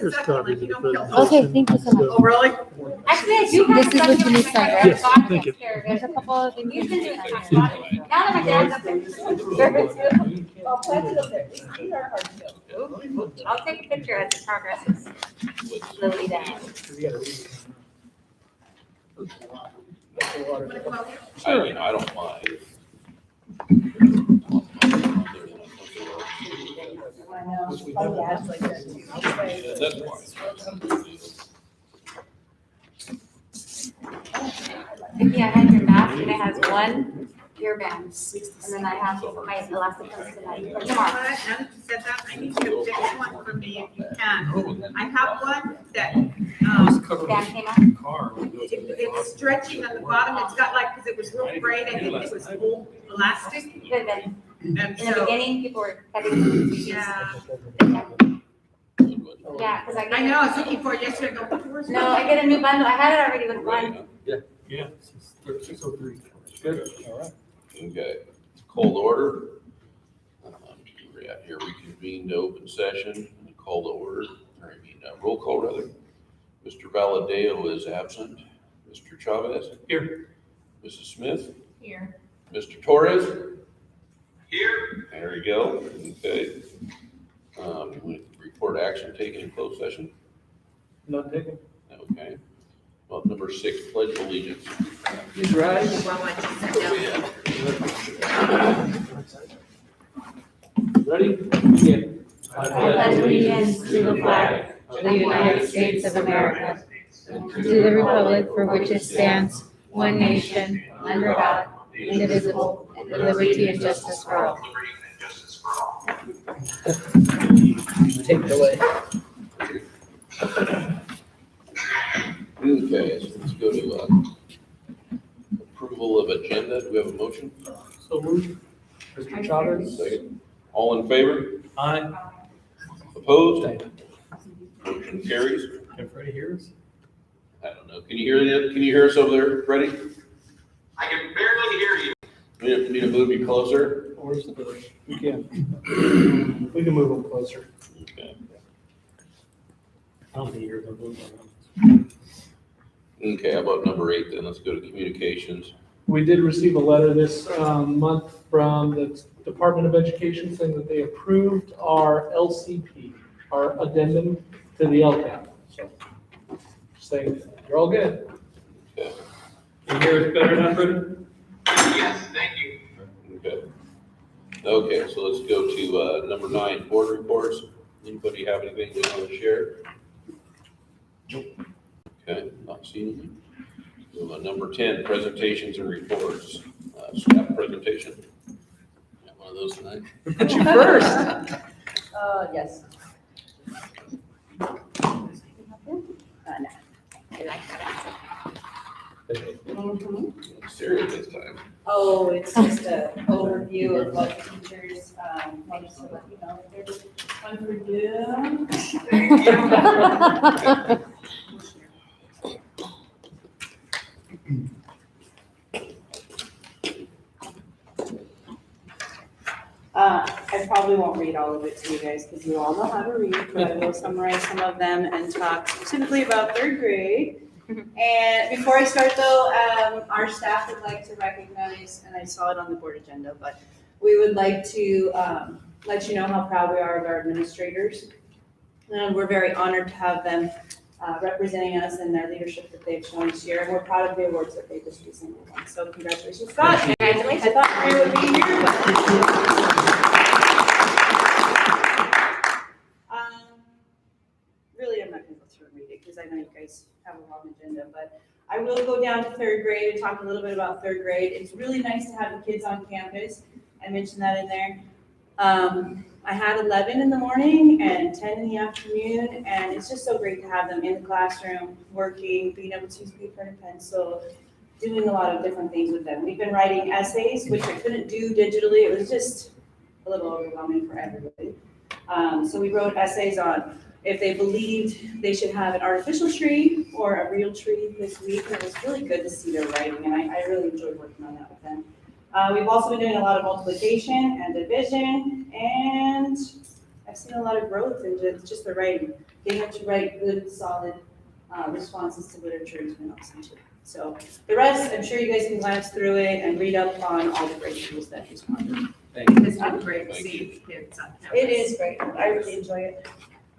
Here's copies of the presentation. Okay, thank you so much. Oh, really? Actually, I do have. This is what you need to sign, right? Yes, thank you. There's a couple of things. You can do it. You Now that my dad's up there. Oh, plant it up there. These are hard to do. I'll take a picture as it progresses. Slowly down. I don't mind. I know. My dad's like that too. Yeah, that's fine. Vicki, I had your map and it has one ear band. And then I have my elastic comes tonight, or tomorrow. Now that you said that, I need you to pick one for me if you can. I have one that, Band came out. Car. it's stretching on the bottom, it's got like, because it was real frayed, I think it was full elastic, Good, then. and In the so, beginning, people were cutting pieces. yeah. Yeah, because I I know, I was get, looking for it yesterday, I go, where's no, my? I get a new bundle. I had it already with one. Yeah, 6:03. Good, all right. Okay, cold order. We're at here, reconvene to open session, call to order, roll call rather. Mr. Valadeo is absent. Mr. Chavez? Here. Mrs. Smith? Here. Mr. Torres? Here. There you go, okay. Report action taken in closed session, Not taken. okay. Well, number 6, pledge of allegiance. He's right. Well, I just sent down. Ready? Begin. I pledge allegiance to the flag of the United States of America, to the republic for which it stands, one nation, under God, indivisible, with liberty and justice for all. Take it away. Okay, so let's go to approval of agenda. Do we have a motion? So moved. Mr. Chavez? Second. All in favor? Aye. Opposed? Motion carries. Can Freddie hear us? I don't know. Can you hear us over there, Freddie? I can barely hear you. Need to move you closer? Where's the village? We can. We can move them closer. Okay. I don't think you're gonna move them. Okay, how about number 8 then? Let's go to communications. We did receive a letter this month from the Department of Education saying that they approved our LCP, our addendum to the LCAP. So, just saying, you're all good. Okay. Can you hear us better now, Freddie? Yes, thank you. Okay. Okay, so let's go to number 9, board reports. Anybody have anything they want to share? Okay, not seeing anything. So, number 10, presentations and reports. Staff presentation. Got one of those tonight. You first. Yes. Serious this time. Oh, it's just an overview of what teachers, wanted to let you know, if there's one for you. I probably won't read all of it to you guys because you all know how to read, but I will summarize some of them and talk specifically about third grade. And before I start though, our staff would like to recognize, and I saw it on the board agenda, but we would like to let you know how proud we are of our administrators. And we're very honored to have them representing us and their leadership that they've shown this year. And we're proud of the awards that they just recently won. So congratulations, Scott. Congratulations. I thought Mary would be here, but. Really, I'm not gonna go through and read it because I know you guys have a long agenda, but I will go down to third grade and talk a little bit about third grade. It's really nice to have the kids on campus. I mentioned that in there. I had 11 in the morning and 10 in the afternoon, and it's just so great to have them in the classroom, working, being able to use paper and pencil, doing a lot of different things with them. We've been writing essays, which I couldn't do digitally. It was just a little overwhelming for everybody. So we wrote essays on if they believed they should have an artificial tree or a real tree this week, and it was really good to see their writing, and I really enjoyed working on that with them. We've also been doing a lot of multiplication and division, and I've seen a lot of growth in just the writing. They have to write good, solid responses to literature has been awesome too. So the rest, I'm sure you guys can glance through it and read up on all the great tools that he's on. It's been great to Thank see kids on campus. It is great. I really enjoy it.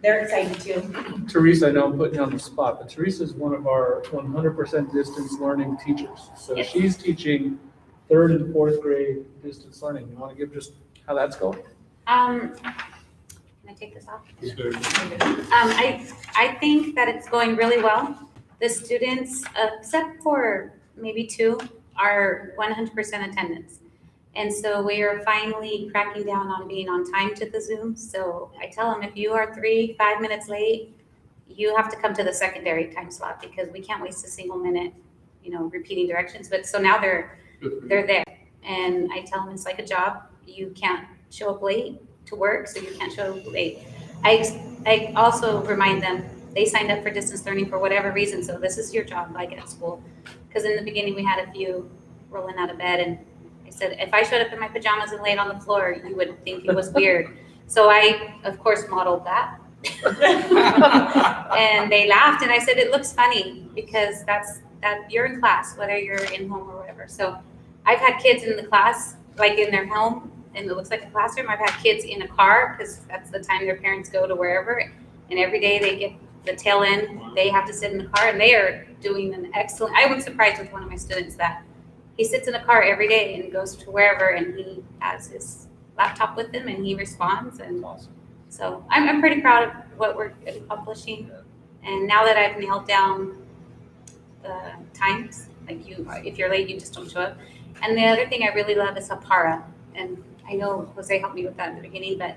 They're excited too. Teresa, I know I'm putting you on the spot, but Teresa is one of our 100% distance learning teachers. So Yes. she's teaching 3rd and 4th grade distance learning. You want to give just how that's going? Can I take this off? I think that it's going really well. The students, except for maybe 2, are 100% attendance. And so we are finally cracking down on being on time to the Zoom. So I tell them, if you are 3-5 minutes late, you have to come to the secondary time slot because we can't waste a single minute, repeating directions. But so now they're there. And I tell them it's like a job. You can't show up late to work, so you can't show up late. I also remind them they signed up for distance learning for whatever reason, so this is your job like at school. Because in the beginning, we had a few rolling out of bed, and I said, if I showed up in my pajamas and laid on the floor, you would think it was weird. So I, of course, modeled that. And they laughed, and I said, it looks funny because that you're in class, whether you're in home or whatever. So I've had kids in the class, like in their home, and it looks like a classroom. I've had kids in a car because that's the time their parents go to wherever. And every day they get the tail end, they have to sit in the car, and they are doing an excellent. I was surprised with one of my students that he sits in a car every day and goes to wherever, and he has his laptop with him and he responds. And so I'm pretty proud of what we're accomplishing. And now that I've nailed down the times, like if you're late, you just don't show up. And the other thing I really love is Hapara. And I know Jose helped me with that in the beginning, but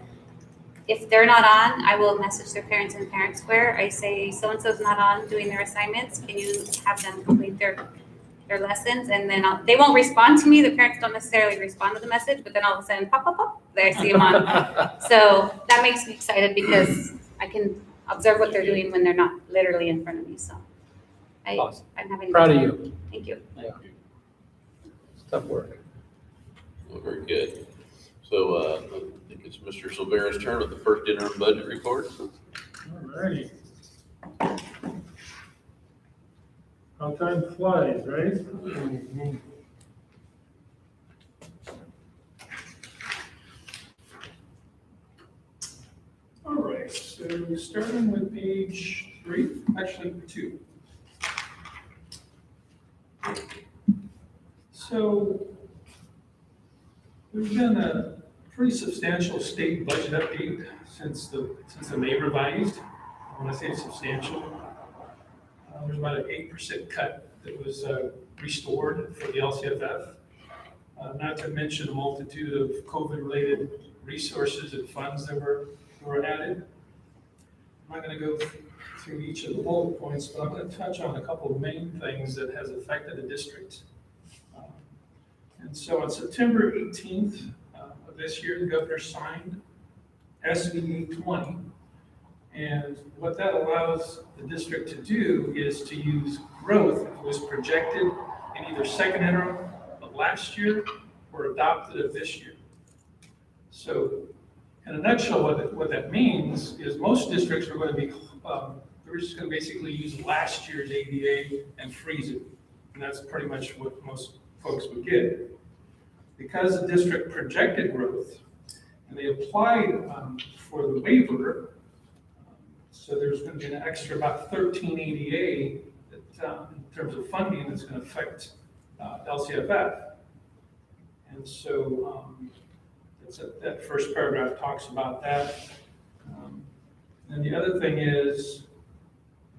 if they're not on, I will message their parents in Parent Square. I say, so-and-so's not on doing their assignments. Can you have them complete their lessons? And then they won't respond to me. The parents don't necessarily respond to the message, but then all of a sudden, pop, pop, pop, there I see them on. So that makes me excited because I can observe what they're doing when they're not literally in front of me. So Awesome. I'm having. Proud of you. Thank you. Tough work. Well, very good. So, I think it's Mr. Silvera's turn with the first interim budget report. All righty. How time flies, right? All right, so starting with page 3, actually 2. So there's been a pretty substantial state budget update since the May revised. When I say substantial, there's about an 8% cut that was restored for the LCFF. Not to mention a multitude of COVID-related resources and funds that were added. I'm not going to go through each of the bullet points, but I'm going to touch on a couple of main things that has affected the district. And so on September 18th of this year, the governor signed SB 820. And what that allows the district to do is to use growth that was projected in either second interim of last year or adopted of this year. So in a nutshell, what that means is most districts are going to be, they're just going to basically use last year's ADA and freeze it. And that's pretty much what most folks would get. Because the district projected growth and they applied for the waiver, so there's going to be an extra about 13 ADA that, in terms of funding that's going to affect LCFF. And so that first paragraph talks about that. And the other thing is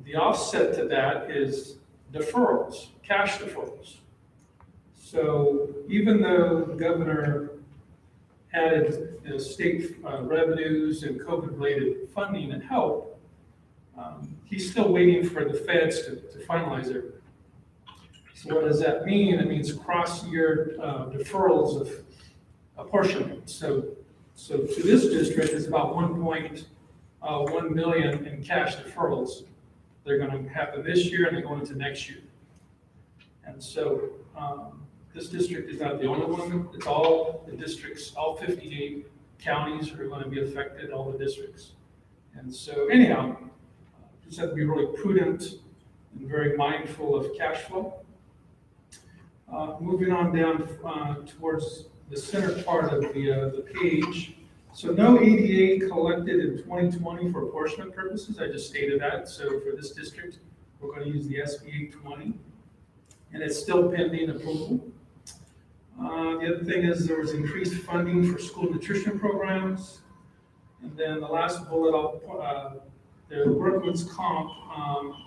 the offset to that is deferrals, cash deferrals. So even though the governor added state revenues and COVID-related funding and help, he's still waiting for the feds to finalize it. So what does that mean? It means cross-year deferrals of apportionment. So to this district, it's about 1.1 million in cash deferrals. They're going to happen this year and they go into next year. And so this district is not the only one. It's all the districts, all 58 counties are going to be affected, all the districts. And so anyhow, just have to be really prudent and very mindful of cash flow. Moving on down towards the center part of the page. So no ADA collected in 2020 for apportionment purposes. I just stated that. So for this district, we're going to use the SB 820, and it's still pending approval. The other thing is there was increased funding for school nutrition programs. And then the last bullet, the workman's comp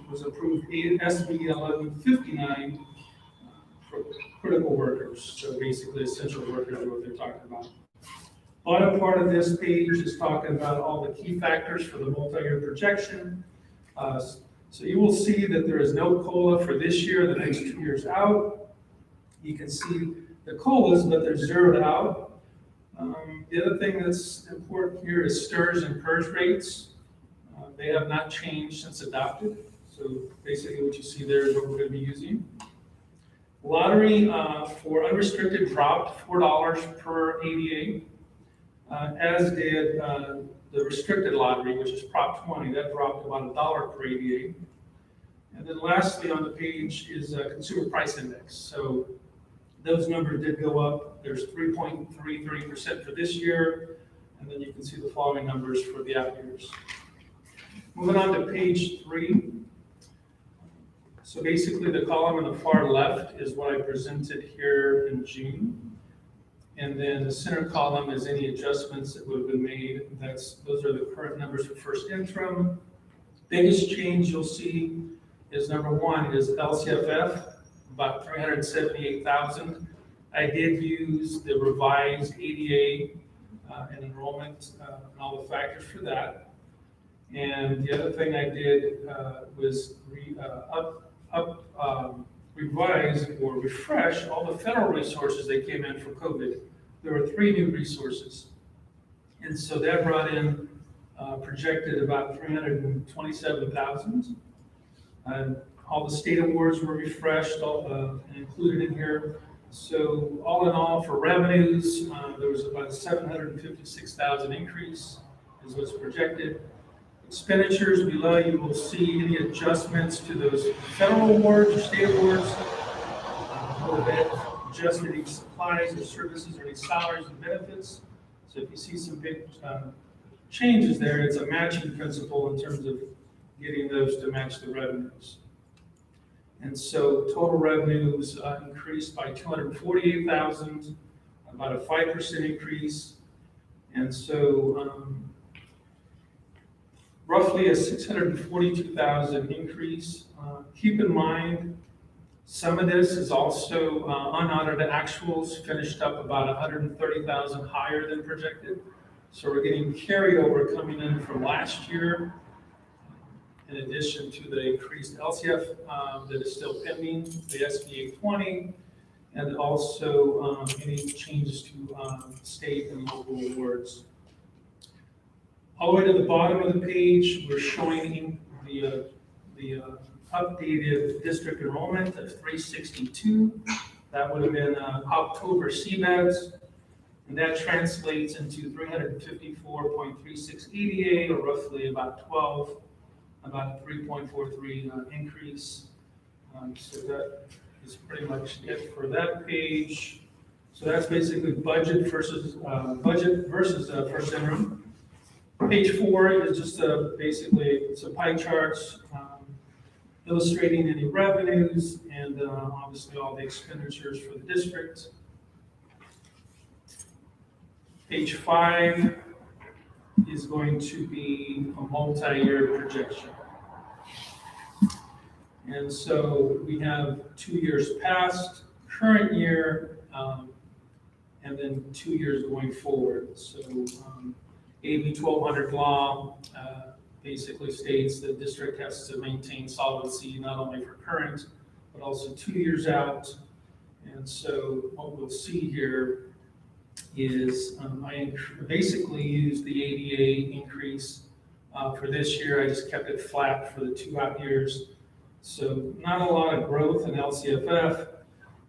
was approved SB 1159 for critical workers. So basically essential workers are what they're talking about. Bottom part of this page is talking about all the key factors for the multi-year projection. So you will see that there is no COLA for this year, the next 2 years out. You can see the COLAs, but they're zeroed out. The other thing that's important here is STRS and PERS rates. They have not changed since adopted. So basically what you see there is what we're going to be using. Lottery for unrestricted dropped $4 per ADA, as did the restricted lottery, which is Prop 20, that dropped about $1 per ADA. And then lastly on the page is consumer price index. So those numbers did go up. There's 3.33% for this year, and then you can see the following numbers for the out years. Moving on to page 3. So basically the column on the far left is what I presented here in June. And then the center column is any adjustments that would have been made. Those are the current numbers for first interim. Biggest change you'll see is number 1 is LCFF, about 378,000. I did use the revised ADA and enrollment and all the factors for that. And the other thing I did was revise or refresh all the federal resources that came in for COVID. There were 3 new resources. And so that brought in projected about 327,000. All the state awards were refreshed and included in here. So all in all, for revenues, there was about a 756,000 increase is what's projected. Expenditures below, you will see any adjustments to those federal awards or state awards. Or that adjusted any supplies or services or any salaries and benefits. So if you see some big changes there, it's a matching principle in terms of getting those to match the revenues. And so total revenues increased by 248,000, about a 5% increase. And so roughly a 642,000 increase. Keep in mind, some of this is also unaudited actuals finished up about 130,000 higher than projected. So we're getting carryover coming in from last year, in addition to the increased LCF that is still pending, the SB 820, and also any changes to state and local awards. All the way to the bottom of the page, we're showing the updated district enrollment of 362. That would have been October CBEDS, and that translates into 354.36 ADA, or roughly about 12, about a 3.43 increase. So that is pretty much it for that page. So that's basically budget versus first interim. Page 4 is just basically some pie charts illustrating any revenues and obviously all the expenditures for the district. Page 5 is going to be a multi-year projection. And so we have 2 years past, current year, and then 2 years going forward. So AB 1200 law basically states the district has to maintain solvency not only for current, but also 2 years out. And so what we'll see here is I basically used the ADA increase for this year. I just kept it flat for the 2 out years. So not a lot of growth in LCFF.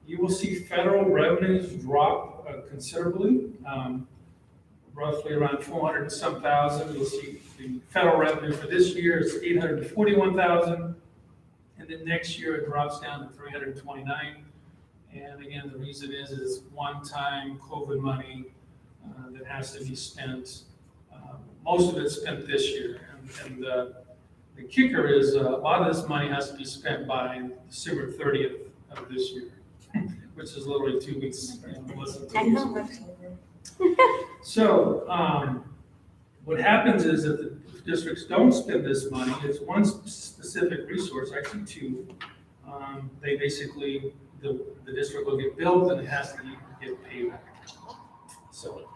You will see federal revenues drop considerably. roughly around 400 and some thousand. You'll see the federal revenue for this year is 841,000. And then next year it drops down to 329. And again, the reason is one-time COVID money that has to be spent. Most of it's spent this year. And the kicker is a lot of this money has to be spent by December 30th of this year, which is literally 2 weeks. Less than 2 I weeks. know. So what happens is that the districts don't spend this money. It's one specific resource, actually two. They basically, the district will get billed and it has to get paid back. So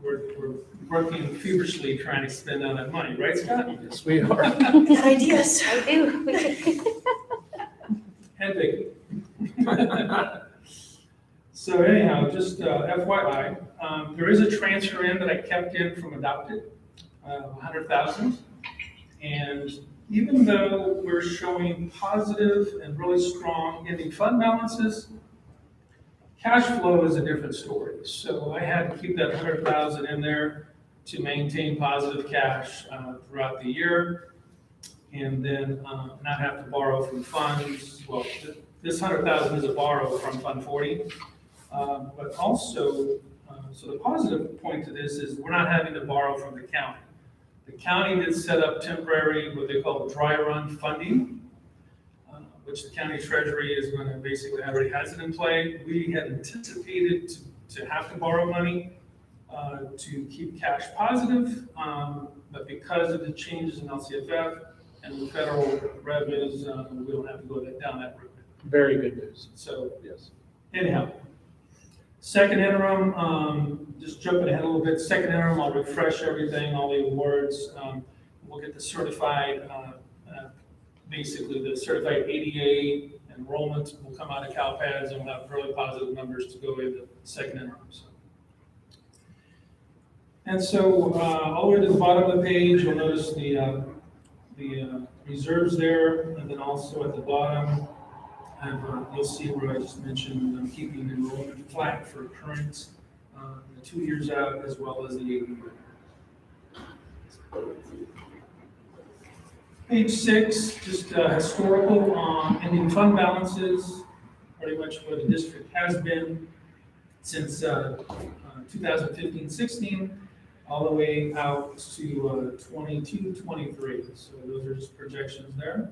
we're working feverishly trying to spend all that money, right, Scott? Yes, we are. Good ideas. I do. And Vicky. So anyhow, just FYI, there is a transfer in that I kept in from adopted, 100,000. And even though we're showing positive and really strong ending fund balances, cash flow is a different story. So I had to keep that 100,000 in there to maintain positive cash throughout the year, and then not have to borrow from funds. Well, this 100,000 is a borrow from Fund 40, but also, so the positive point to this is we're not having to borrow from the county. The county did set up temporary, what they call dry run funding, which the county treasury is going to basically already has it in play. We had anticipated to have to borrow money to keep cash positive, but because of the changes in LCFF and the federal revenues, we don't have to go down that route. Very good news. So Yes. anyhow, second interim, just jumping ahead a little bit, second interim, I'll refresh everything, all the awards. We'll get the certified, basically the certified ADA enrollment will come out of CalPADS and we'll have really positive numbers to go into second interim. And so all the way to the bottom of the page, you'll notice the reserves there, and then also at the bottom, you'll see where I just mentioned I'm keeping enrollment flat for current, the 2 years out, as well as the 8 year. Page 6, just historical on ending fund balances, pretty much where the district has been since 2015-16, all the way out to 22-23. So those are just projections there.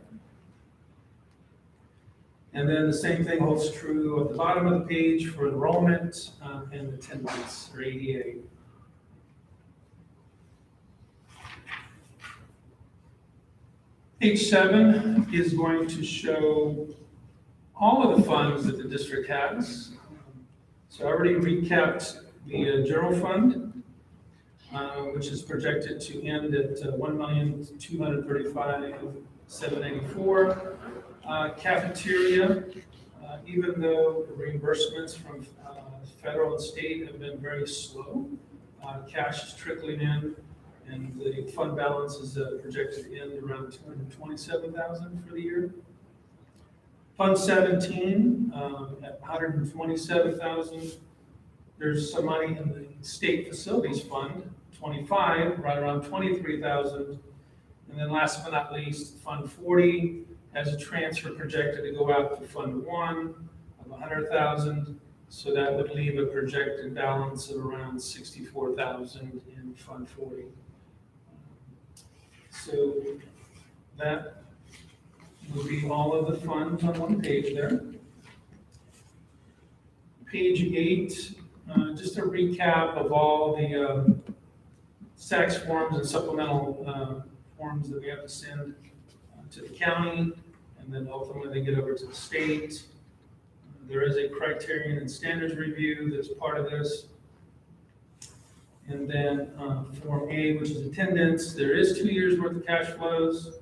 And then the same thing holds true at the bottom of the page for enrollment and attendance, or ADA. Page 7 is going to show all of the funds that the district has. So I already recapped the general fund, which is projected to end at $1,235,784. Cafeteria, even though the reimbursements from federal and state have been very slow, cash is trickling in, and the fund balance is projected to end around $227,000 for the year. Fund 17 at $127,000. There's some money in the state facilities fund, 25, right around $23,000. And then last but not least, Fund 40 has a transfer projected to go out to Fund 1 of $100,000. So that would leave a projected balance of around $64,000 in Fund 40. So that would be all of the funds on one page there. Page 8, just a recap of all the SACS forms and supplemental forms that we have to send to the county, and then ultimately they get over to the state. There is a criterion and standards review that's part of this. And then Form A, which is attendance, there is 2 years worth of cash flows,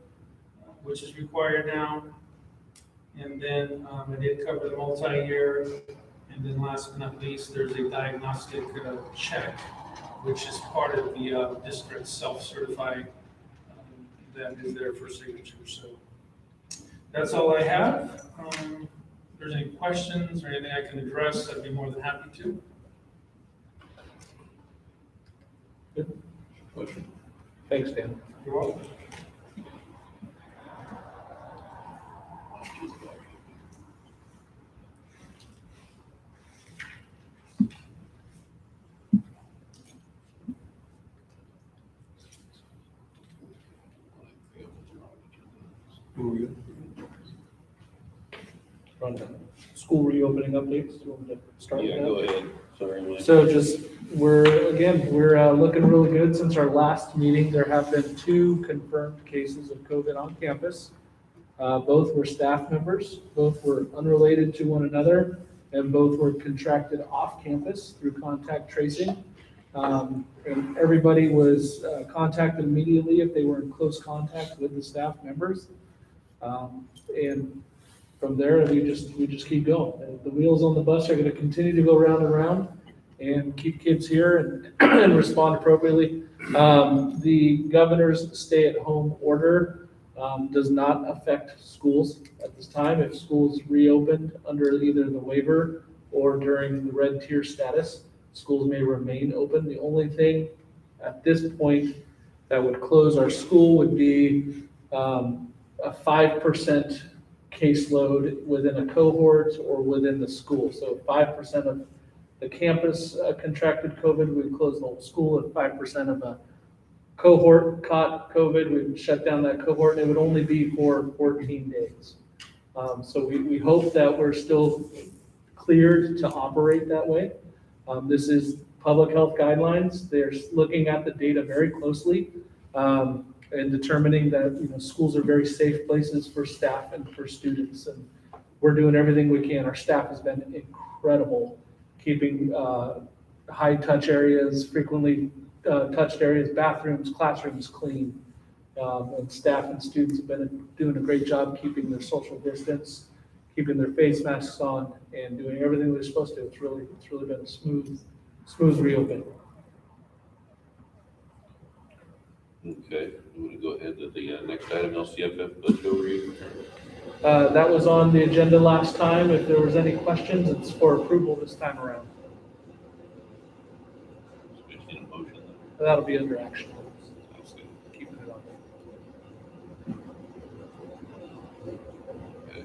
which is required now. And then I did cover the multi-year. And then last but not least, there's a diagnostic check, which is part of the district self-certified that is there for signature. So that's all I have. If there's any questions or anything I can address, I'd be more than happy to. Question? Thanks, Dan. You're welcome. Run the school reopening updates. Do you want me to start with Yeah, that? go ahead. Sorry, Mike. So we're looking really good since our last meeting. There have been 2 confirmed cases of COVID on campus. Both were staff members, both were unrelated to one another, and both were contracted off campus through contact tracing. And everybody was contacted immediately if they were in close contact with the staff members. And from there, we just keep going. The wheels on the bus are gonna continue to go round and round and keep kids here and respond appropriately. The governor's stay-at-home order does not affect schools at this time. If schools reopened under either the waiver or during the red tier status, schools may remain open. The only thing at this point that would close our school would be a 5% caseload within a cohort or within the school. So 5% of the campus contracted COVID, we'd close the whole school. If 5% of a cohort caught COVID, we would shut down that cohort, and it would only be for 14 days. So we hope that we're still cleared to operate that way. This is public health guidelines. They're looking at the data very closely and determining that, schools are very safe places for staff and for students. And we're doing everything we can. Our staff has been incredible, keeping high touch areas, frequently touched areas, bathrooms, classrooms clean. And staff and students have been doing a great job keeping their social distance, keeping their face masks on, and doing everything they're supposed to. It's really been a smooth reopening. Okay, you want to go ahead to the next item, LCFF budget overview? That was on the agenda last time. If there was any questions, it's for approval this time around. So we just need a motion. That'll be under action. That's good. Keeping it on there. Okay.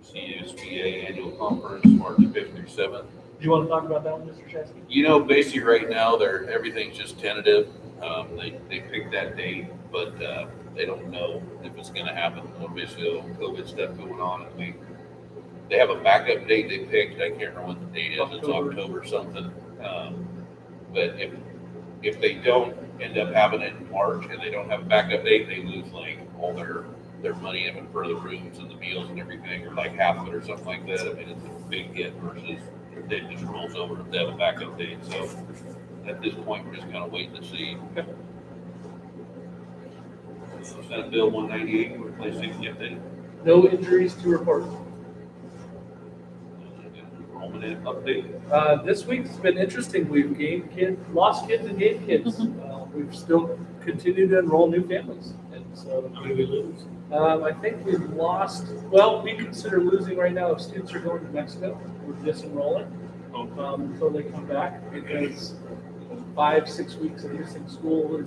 MCSBA annual conference, March 5th through 7th. Do you want to talk about that one, Mr. Chesky? Basically right now, everything's just tentative. They picked that date, but they don't know if it's gonna happen. Obviously, COVID stuff going on, and they have a backup date they picked. I can't remember what the date is. It's October something. But if they don't end up having it in March and they don't have a backup date, they lose like all their money even for the rooms and the meals and everything, or like half of it or something like that. I mean, it's a big hit versus if it just rolls over if they have a backup date. So at this point, we're just kind of waiting to see. Senate Bill 198, replacing the update. No injuries to report. Enrollment update. This week's been interesting. We've lost kids and gained kids. We've still continued to enroll new families. And so, How many we lose? I think we've lost, we consider losing right now if students are going to Mexico. We're disenrolling until they come back, because 5-6 weeks of missing school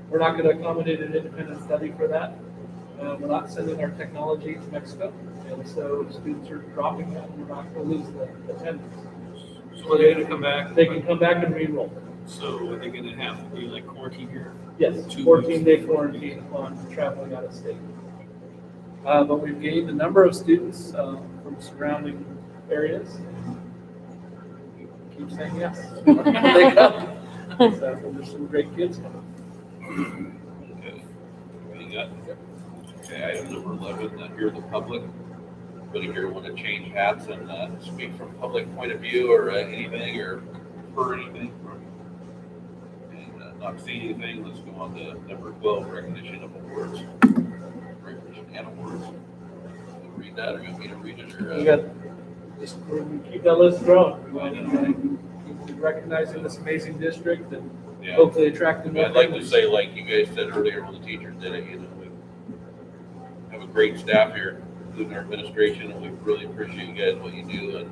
we're not going to accommodate an independent study for that. We're not sending our technology to Mexico, and so students are dropping that, and we're not going to lose the attendance. So are they gonna come back? They can come back and re-enroll. So are they gonna have to be like quarantine here? Yes, 2 14-day quarantine upon traveling out of state. But we've gained a number of students from surrounding areas. Keep saying yes. They come. So there's some great kids coming. Okay. Everything got? Okay, item number 11, hear the public. Anybody here want to change hats and speak from public point of view or anything or for anything? And not see anything, let's go on to number 12, recognition of awards. Recognition and awards. Read that, or you want me to read it? Or, We got, just keep that list growing. Keep recognizing this amazing district and yeah. hopefully attracting more I'd like to families. say, like you guys said earlier when the teachers did it, we have a great staff here, including our administration, and we really appreciate you guys, what you do, and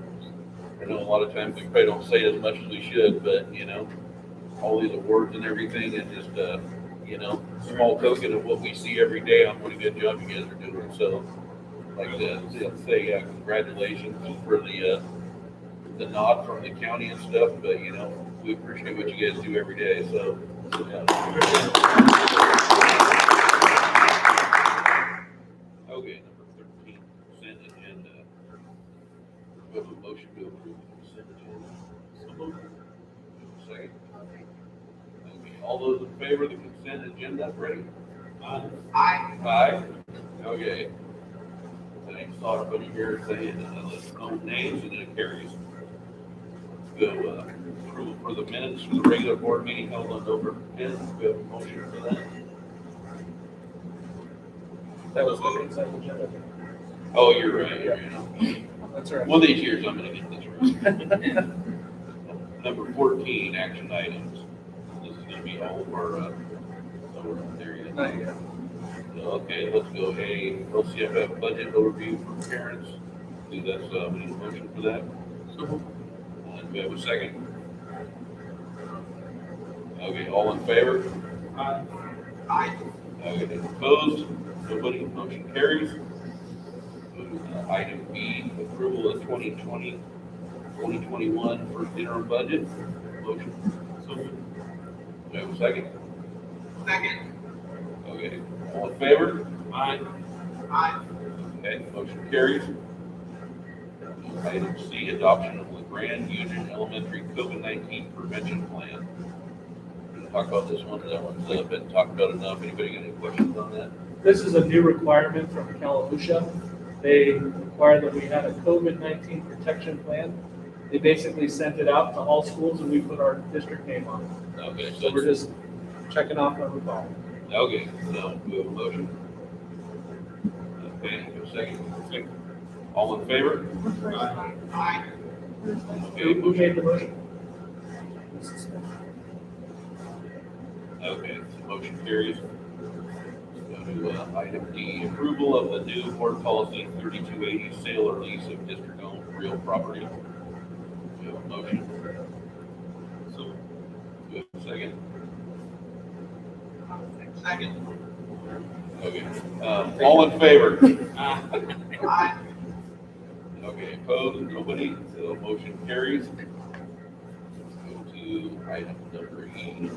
I know a lot of times we probably don't say as much as we should, but, you know, all these awards and everything is just, you know, small token of what we see every day on what a good job you guys are doing. So, like to say, yeah, congratulations for the nod from the county and stuff, but, you know, we appreciate what you guys do every day, so. Yeah. Okay, number 13, consent agenda. We have a motion to approve the consent agenda. So moved. Second. Okay, all those in favor of the consent agenda, ready? Aye. Aye. Okay. I saw everybody here saying, let's know names and then it carries. Go, approval for the minutes for the regular board meeting held on November 10th. We have a motion for that. That was the consent agenda. Oh, you're right. You know. That's right. One of these years, I'm gonna get this right. Number 14, action items. This is gonna be all of our, there you Not go. yet. Okay, let's go. A, LCFF budget overview for parents. I think that's, we need a motion for that. Do we have a second? Okay, all in favor? Aye. Okay, opposed? Nobody, motion carries. Item B, approval of 2020, 2021 first interim budget. Motion. So moved. Do we have a second? Second. Okay, all in favor? Aye. Okay, motion carries. Item C, adoption of the Grand Union Elementary COVID-19 prevention plan. We're gonna talk about this one, that one's been talked about enough. Anybody got any questions on that? This is a new requirement from Calahusha. They require that we have a COVID-19 protection plan. They basically sent it out to all schools and we put our district name on it. Okay, So we're just checking off on the ball. okay, so we have a motion. Okay, a second. All in favor? Aye. Okay, Who made the motion? okay, so motion carries. Go to item D, approval of the new board policy 3280, sale or lease of district-owned real property. We have a motion. So, we have a second. Second. Okay, all in favor? Aye. Okay, opposed, nobody, so motion carries. Let's go to item number E,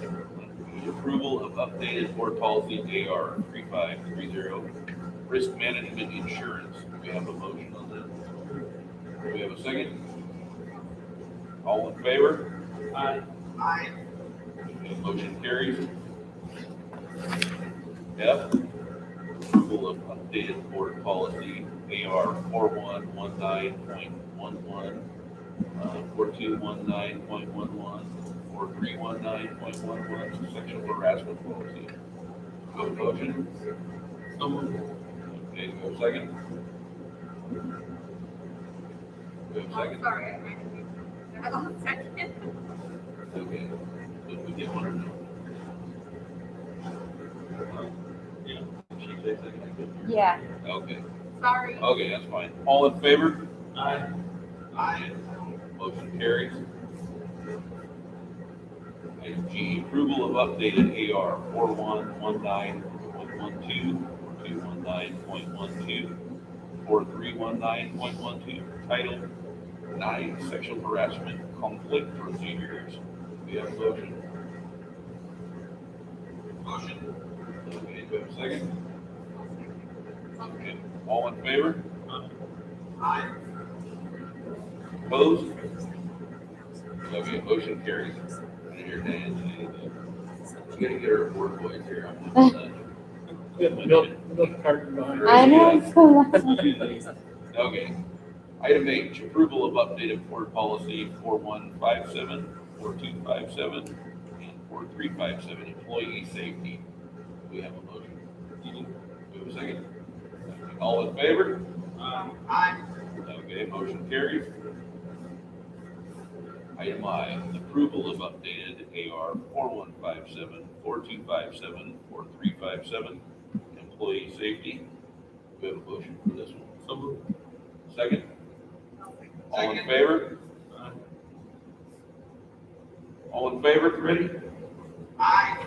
approval of updated board policy AR 3530, risk management insurance. Do we have a motion on that? Do we have a second? All in favor? Aye. Okay, motion carries. F, approval of updated board policy AR 4119.11, 4219.11, 4319.11, sexual harassment policy. Do we have a motion? So moved. Okay, do we have a second? Do we have a second? Sorry. Second. Okay, did we get one or no? Yeah. She said second. Yeah. Okay, Sorry. okay, that's fine. All in favor? Aye. Motion carries. Item G, approval of updated AR 4119.12, 4219.12, 4319.12, Title 9, Sexual Harassment Conflict Procedures. We have a motion. Motion. Okay, do we have a second? Okay, all in favor? Aye. Opposed? Okay, motion carries. I hear Dan say that. We gotta get her board voice here. We have the milk carton behind. I know, it's so loud. Okay. Item H, approval of updated board policy 4157, 4257, and 4357, employee safety. We have a motion. Do we have a second? All in favor? Aye. Okay, motion carries. Item I, approval of updated AR 4157, 4257, 4357, employee safety. We have a motion for this one. So moved. Second? All in favor? All in favor, ready? Aye.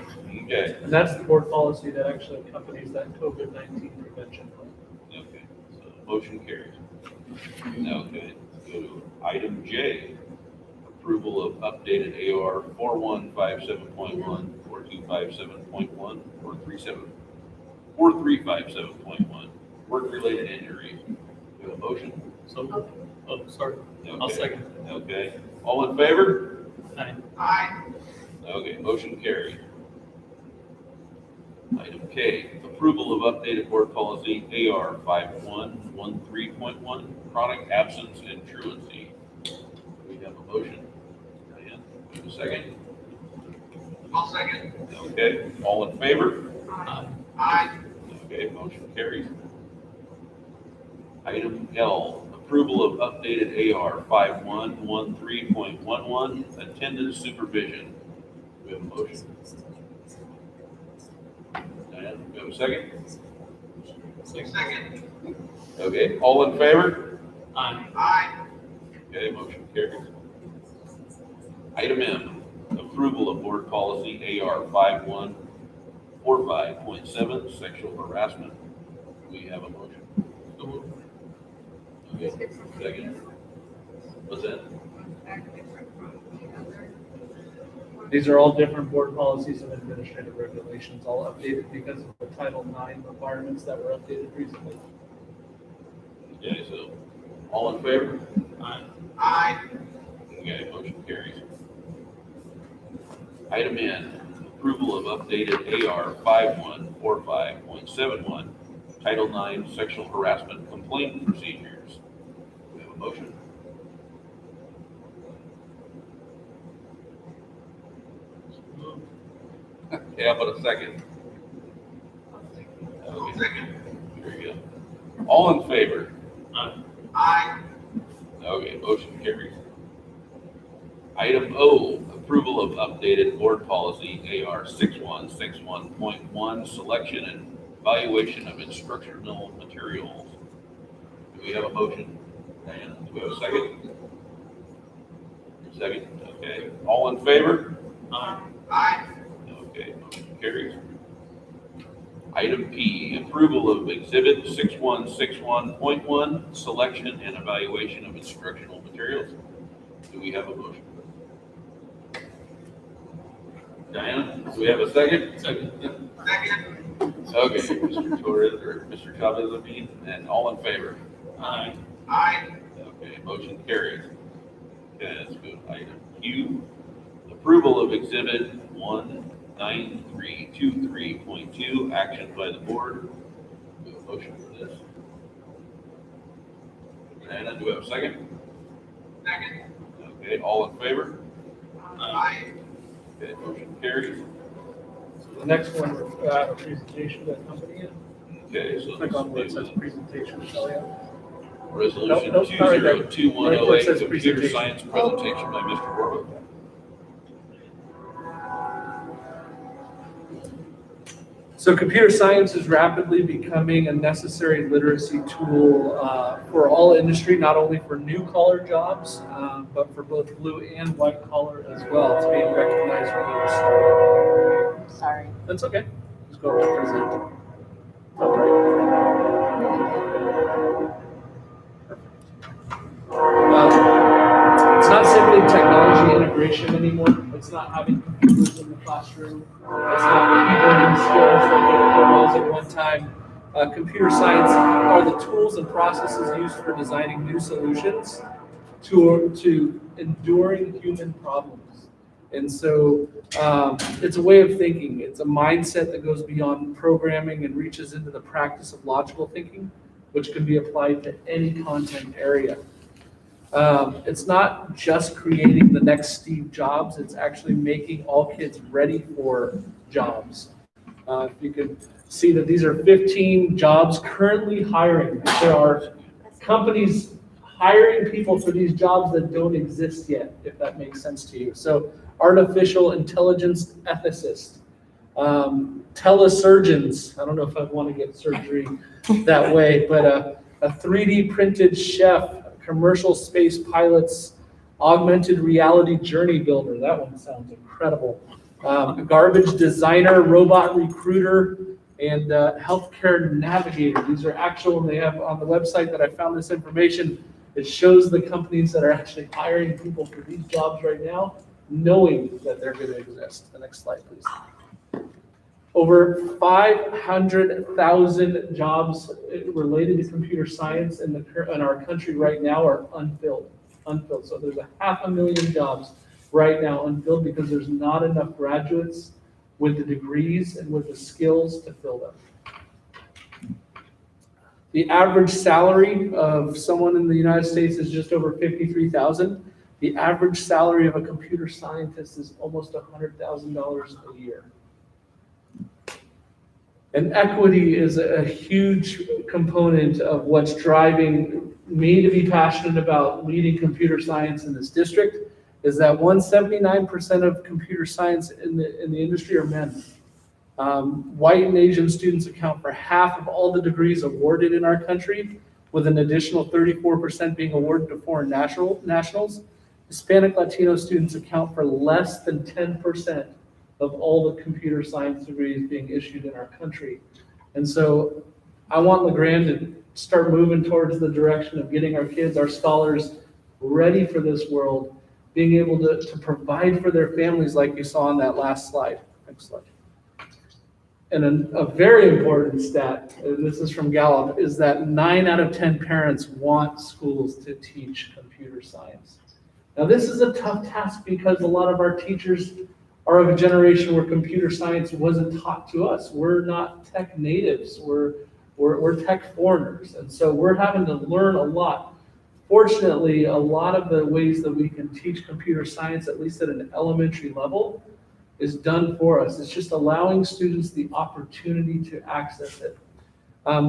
Okay, And that's the board policy that actually accompanies that COVID-19 prevention plan. okay, so motion carries. Okay, go to item J, approval of updated AR 4157.1, 4257.1, 4357.1, work-related injuries. Do you have a motion? So, oh, sorry. I'll Okay. second. Okay, all in favor? Aye. Okay, motion carried. Item K, approval of updated board policy AR 5113.1, chronic absence and truancy. We have a motion. Diane, do we have a second? I'll second. Okay, all in favor? Aye. Okay, motion carries. Item L, approval of updated AR 5113.11, attendance supervision. Do we have a motion? Diane, do we have a second? Second. Okay, all in favor? Aye. Okay, motion carries. Item M, approval of board policy AR 5145.7, sexual harassment. We have a motion. Okay, second. What's that? These are all different board policies and administrative regulations, all updated because of the Title IX requirements that were updated recently. Okay, so all in favor? Aye. Okay, motion carries. Item N, approval of updated AR 5145.71, Title IX sexual harassment complaint procedures. We have a motion. Okay, how about a second? Okay, Second. here you go. All in favor? Aye. Okay, motion carries. Item O, approval of updated board policy AR 6161.1, selection and evaluation of instructional materials. Do we have a motion? Diana, do we have a second? Second, okay. All in favor? Aye. Okay, motion carries. Item P, approval of exhibit 6161.1, selection and evaluation of instructional materials. Do we have a motion? Diana, do we have a second? Second. Second. Okay, Mr. Torres, or Mr. Chavez, I mean, and all in favor? Aye. Okay, motion carries. Okay, let's go to item Q. Approval of exhibit 19323.2, action by the board. Do we have a motion for this? Diana, do we have a second? Second. Okay, all in favor? Aye. Okay, motion carries. The next one, a presentation to accompany it. Okay, so Click on where it this says is presentation, Talia. resolution Nope, not right there. 202108, Right where it says computer presentation. science presentation by Mr. Warwick. So computer science is rapidly becoming a necessary literacy tool for all industry, not only for new collar jobs, but for both blue and white collar as well. It's being recognized whether you're. Sorry. That's okay. Just go represent. All right. It's not simply technology integration anymore. It's not having computers in the classroom. It's not keyboarding skills like it was at one time. Computer science are the tools and processes used for designing new solutions to enduring human problems. And so it's a way of thinking. It's a mindset that goes beyond programming and reaches into the practice of logical thinking, which can be applied to any content area. It's not just creating the next Steve Jobs, it's actually making all kids ready for jobs. If you can see that these are 15 jobs currently hiring. There are companies hiring people for these jobs that don't exist yet, if that makes sense to you. So artificial intelligence ethicist, telesurgeons, I don't know if I'd want to get surgery that way, but a 3D printed chef, commercial space pilots, Augmented reality journey builder, that one sounds incredible. Garbage designer, robot recruiter, and healthcare navigator. These are actual, and they have on the website that I found this information, it shows the companies that are actually hiring people for these jobs right now, knowing that they're going to exist. The next slide, please. Over 500,000 jobs related to computer science in our country right now are unfilled. So there's 500,000 jobs right now unfilled because there's not enough graduates with the degrees and with the skills to fill them. The average salary of someone in the United States is just over $53,000. The average salary of a computer scientist is almost $100,000 a year. And equity is a huge component of what's driving me to be passionate about leading computer science in this district, is that 79% of computer science in the industry are men. White and Asian students account for half of all the degrees awarded in our country, with an additional 34% being awarded to foreign nationals. Hispanic Latino students account for less than 10% of all the computer science degrees being issued in our country. And so I want LeGrand to start moving towards the direction of getting our kids, our scholars, ready for this world, being able to provide for their families like you saw on that last slide. Next slide. And a very important stat, and this is from Gallup, is that 9 out of 10 parents want schools to teach computer science. Now this is a tough task because a lot of our teachers are of a generation where computer science wasn't taught to us. We're not tech natives, we're tech foreigners. And so we're having to learn a lot. Fortunately, a lot of the ways that we can teach computer science, at least at an elementary level, is done for us. It's just allowing students the opportunity to access it.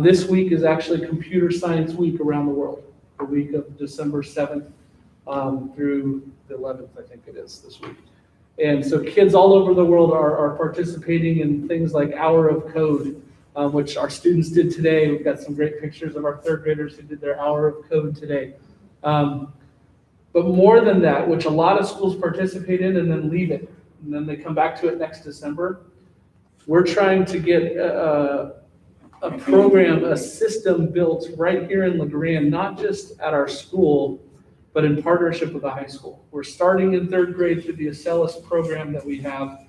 This week is actually Computer Science Week around the world, the week of December 7th through the 11th, I think it is this week. And so kids all over the world are participating in things like Hour of Code, which our students did today. We've got some great pictures of our third graders who did their Hour of Code today. But more than that, which a lot of schools participate in and then leave it, and then they come back to it next December, we're trying to get a program, a system built right here in LeGrand, not just at our school, but in partnership with the high school. We're starting in third grade through the Acellus program that we have.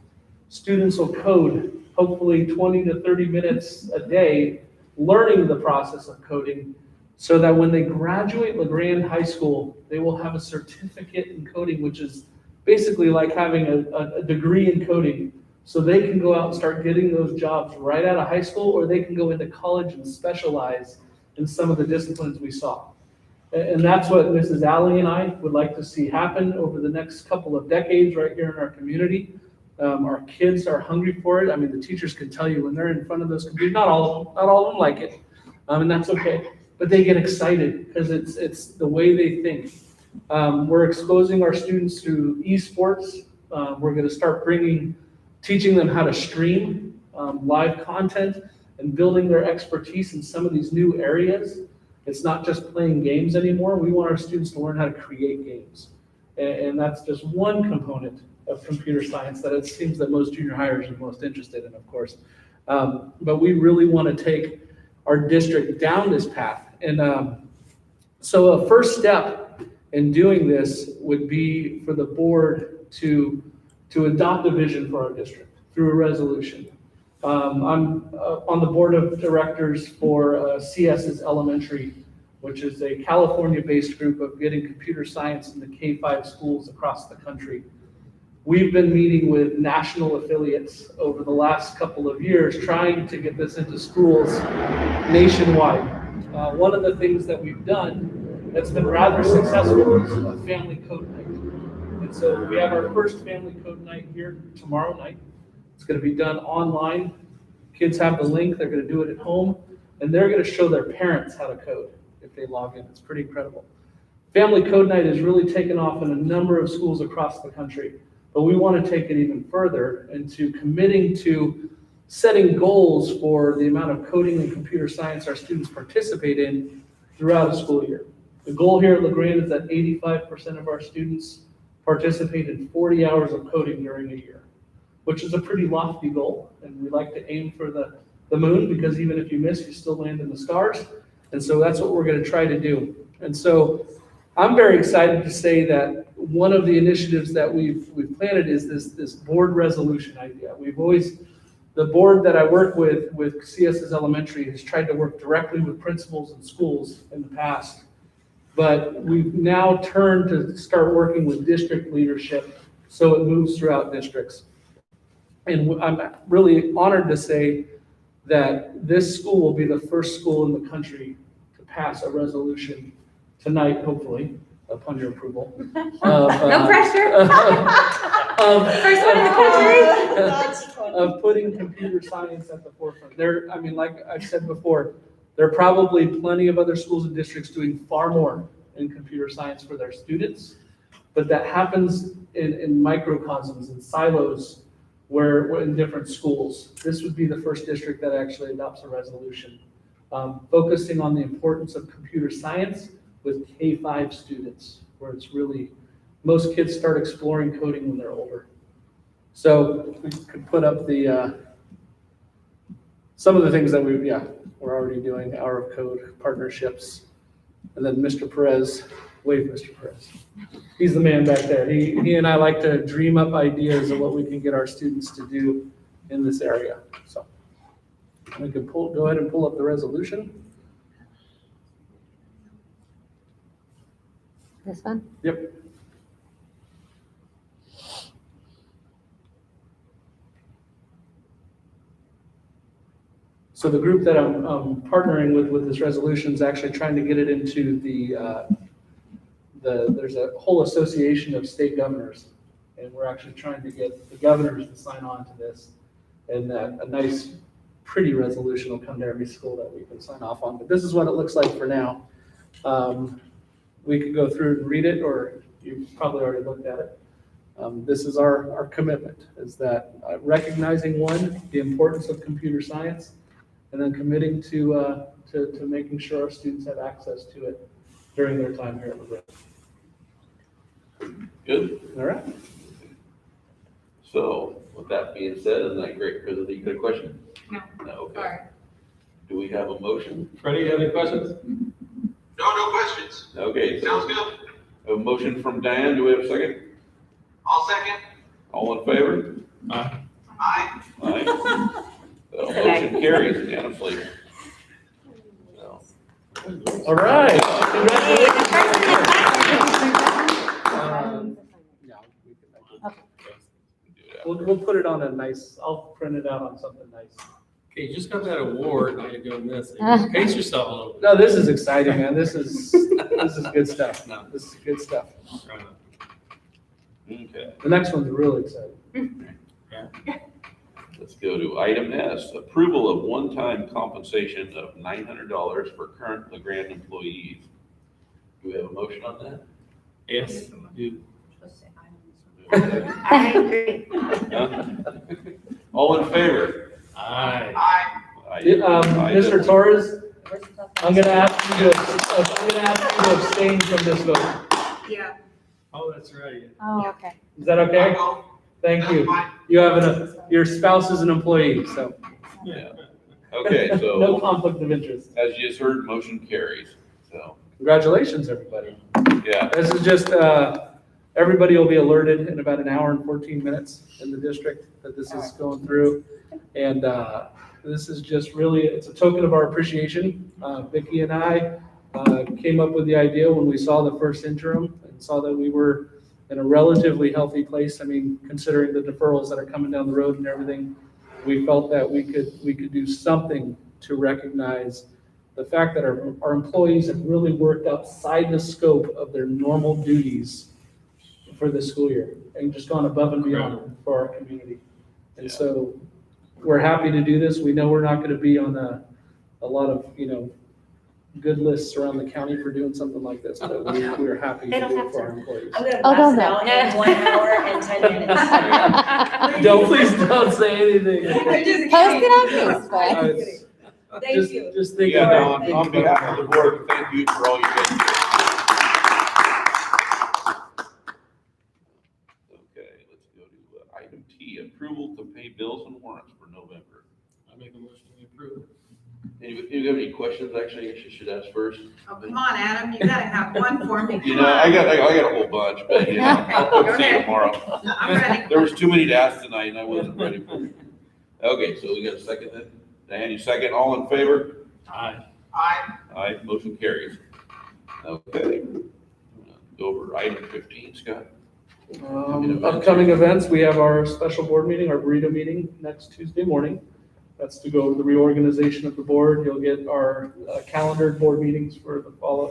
Students will code, hopefully 20 to 30 minutes a day, learning the process of coding, so that when they graduate LeGrand High School, they will have a certificate in coding, which is basically like having a degree in coding, so they can go out and start getting those jobs right out of high school, or they can go into college and specialize in some of the disciplines we saw. And that's what Mrs. Alley and I would like to see happen over the next couple of decades right here in our community. Our kids are hungry for it. I mean, the teachers can tell you when they're in front of those computers, not all of them like it, and that's okay, but they get excited because it's the way they think. We're exposing our students to esports. We're going to start teaching them how to stream live content and building their expertise in some of these new areas. It's not just playing games anymore. We want our students to learn how to create games. And that's just one component of computer science that it seems that most junior hires are most interested in, of course. But we really want to take our district down this path. And so a first step in doing this would be for the board to adopt a vision for our district through a resolution. I'm on the board of directors for CS's Elementary, which is a California-based group of getting computer science in the K-5 schools across the country. We've been meeting with national affiliates over the last couple of years, trying to get this into schools nationwide. One of the things that we've done that's been rather successful is a family code night. And so we have our first family code night here tomorrow night. It's going to be done online. Kids have the link. They're going to do it at home, and they're going to show their parents how to code if they log in. It's pretty incredible. Family Code Night has really taken off in a number of schools across the country, but we want to take it even further into committing to setting goals for the amount of coding and computer science our students participate in throughout a school year. The goal here at LaGrange is that 85% of our students participate in 40 hours of coding during a year, which is a pretty lofty goal. And we like to aim for the moon, because even if you miss, you still land in the stars. And so that's what we're going to try to do. And so I'm very excited to say that one of the initiatives that we've planted is this board resolution idea. The board that I work with CSS Elementary, has tried to work directly with principals and schools in the past. But we've now turned to start working with district leadership so it moves throughout districts. And I'm really honored to say that this school will be the first school in the country to pass a resolution tonight, hopefully, upon your approval. No pressure. First one in the country. That's funny. Of putting computer science at the forefront. Like I've said before, there are probably plenty of other schools and districts doing far more in computer science for their students, but that happens in microcosms and silos where we're in different schools. This would be the first district that actually adopts a resolution focusing on the importance of computer science with K-5 students, where it's really, most kids start exploring coding when they're older. So we could put up some of the things that we're already doing, Hour of Code, partnerships, and then Mr. Perez, wave Mr. Perez. He's the man back there. He and I like to dream up ideas of what we can get our students to do in this area. So we can go ahead and pull up the resolution. This one? Yep. So the group that I'm partnering with this resolution is actually trying to get it into there's a whole association of state governors, and we're actually trying to get the governors to sign on to this, and that a nice, pretty resolution will come to every school that we can sign off on. But this is what it looks like for now. We could go through and read it, or you've probably already looked at it. This is our commitment, is that recognizing, one, the importance of computer science, and then committing to making sure our students have access to it during their time here at LaGrange. Good. All right. So with that being said, isn't that great? Because you got a question? No. No, okay. Sorry. Do we have a motion? Freddie, you have any questions? No questions. Okay, so Sounds good. a motion from Dan. Do we have a second? I'll second. All in favor? Aye. Aye. So motion carries unanimously. So, All right. We'll put it on a nice, I'll print it out on something nice. Okay, you just got that award, now you're doing this. Pace yourself a little bit. No, this is exciting, man. This is good stuff. No. This is good stuff. okay, The next one's really exciting. let's go to item S, approval of one-time compensation of $900 for current LaGrange employees. Do we have a motion on that? Yes, you. I agree. Huh? All in favor? Aye. Aye. Aye. Mr. Torres, I'm gonna ask you to abstain from this vote. Yeah. Oh, that's right. Oh, okay. Is that okay? Michael, Thank that's you. fine. You have your spouse is an employee, so Yeah. Okay, no so conflict of interest. as you just heard, motion carries. So, Congratulations, everybody. yeah, This is just, everybody will be alerted in about an hour and 14 minutes in the district that this is going through. And this is just really, it's a token of our appreciation. Vicki and I came up with the idea when we saw the first interim and saw that we were in a relatively healthy place. I mean, considering the deferrals that are coming down the road and everything, we felt that we could do something to recognize the fact that our employees have really worked outside the scope of their normal duties for this school year and just gone above and beyond for our community. And so we're happy to do this. We know we're not going to be on a lot of, good lists around the county for doing something like this, but we're happy to They don't do have it for to. our employees. I'm gonna Oh, don't pass it out in 1 hour and 10 minutes. Don't, please don't say anything. I'm just Post kidding. it on Facebook. I'm just kidding. Thank you. Just think yeah, about no, on behalf of the board, thank you for all you guys do. to pay bills and warrants for November. I make a motion to approve. You have any questions? Actually, I should ask first. Oh, come on, Adam, you gotta have one for me. You Come know, on. I got a whole bunch, but you know, I'll see you tomorrow. I'm ready. There was too many to ask tonight and I wasn't ready for it. Okay, so we got a second then? Diane, you second, all in favor? Aye. Aye, motion carries. Okay. Go over item 15, Scott. Upcoming events, we have our special board meeting, our burrito meeting next Tuesday morning. That's to go over the reorganization of the board. You'll get our calendared board meetings for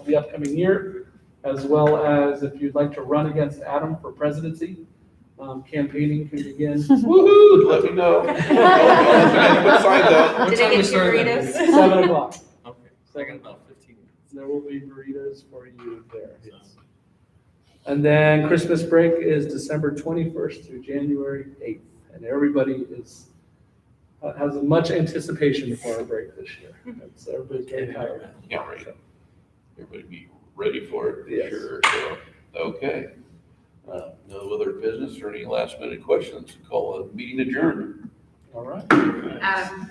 the upcoming year, as well as if you'd like to run against Adam for presidency, campaigning can begin. Woo-hoo, let me know. Put signs out. What Did time I we get your start that? burritos? 7 o'clock. Okay, second about 15 minutes. There will be burritos for you there. Yes. And then Christmas break is December 21st through January 8th. And everybody has much anticipation for our break this year. Everybody's very tired. Yeah, right. Everybody be ready for it, for Yes. sure. So, okay. No other business or any last minute questions? Call a meeting adjourned. All right. Adam,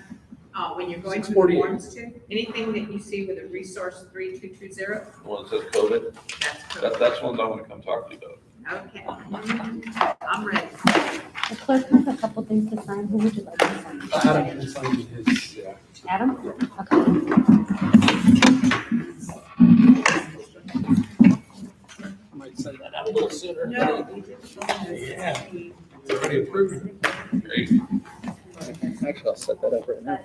when you're going through 6:48. the forms too, anything that you see with a resource 3220, The one that says COVID, that's correct. that's the ones I want to come talk to you about. Okay. I'm ready. The clerk has a couple things to sign. Who would you like to sign? Adam can sign his, yeah. Adam? Okay. I might send that out a little sooner. No. Yeah. It's already approved. Great. Actually, I'll set that up right now.